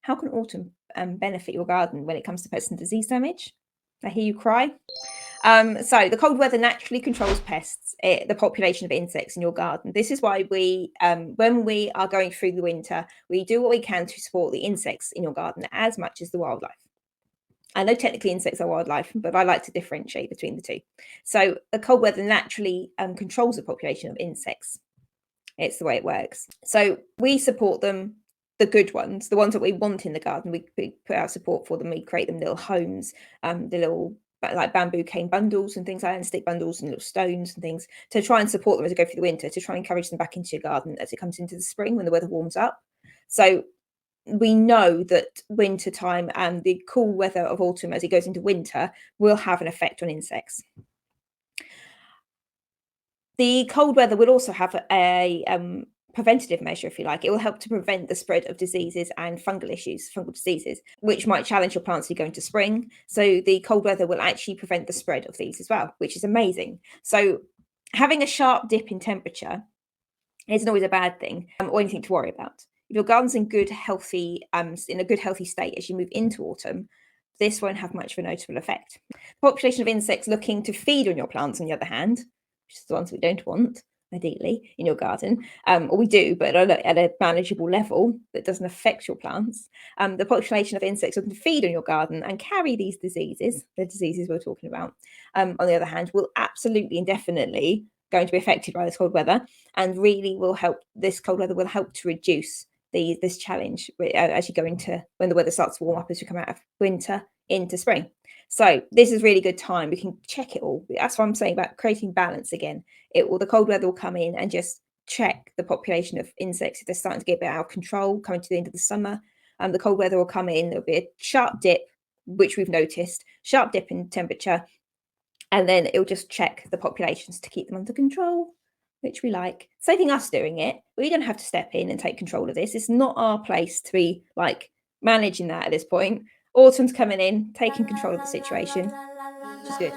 how can autumn benefit your garden when it comes to pest and disease damage? I hear you cry. So the cold weather naturally controls pests, the population of insects in your garden. This is why we, when we are going through the winter, we do what we can to support the insects in your garden as much as the wildlife. I know technically insects are wildlife, but I like to differentiate between the two. So the cold weather naturally controls the population of insects. It's the way it works. So we support them, the good ones, the ones that we want in the garden. We put out support for them. We create them little homes, the little like bamboo cane bundles and things like that, and stick bundles and little stones and things to try and support them as they go through the winter, to try and encourage them back into your garden as it comes into the spring when the weather warms up. So we know that winter time and the cool weather of autumn as it goes into winter will have an effect on insects. The cold weather will also have a preventative measure, if you like. It will help to prevent the spread of diseases and fungal issues, fungal diseases, which might challenge your plants as you go into spring. So the cold weather will actually prevent the spread of these as well, which is amazing. So having a sharp dip in temperature isn't always a bad thing or anything to worry about. If your garden's in good, healthy, in a good, healthy state as you move into autumn, this won't have much of a notable effect. The population of insects looking to feed on your plants, on the other hand, which is the ones we don't want, ideally, in your garden, or we do, but at a manageable level that doesn't affect your plants. The population of insects looking to feed on your garden and carry these diseases, the diseases we're talking about, on the other hand, will absolutely and definitely going to be affected by this cold weather, and really will help. This cold weather will help to reduce this challenge as you go into when the weather starts to warm up as we come out of winter into spring. So this is a really good time. We can check it all. That's what I'm saying about creating balance again. The cold weather will come in and just check the population of insects if they're starting to get a bit out of control coming to the end of the summer. The cold weather will come in. There'll be a sharp dip, which we've noticed, sharp dip in temperature, and then it'll just check the populations to keep them under control, which we like. Saving us doing it. We don't have to step in and take control of this. It's not our place to be like managing that at this point. Autumn's coming in, taking control of the situation, which is good.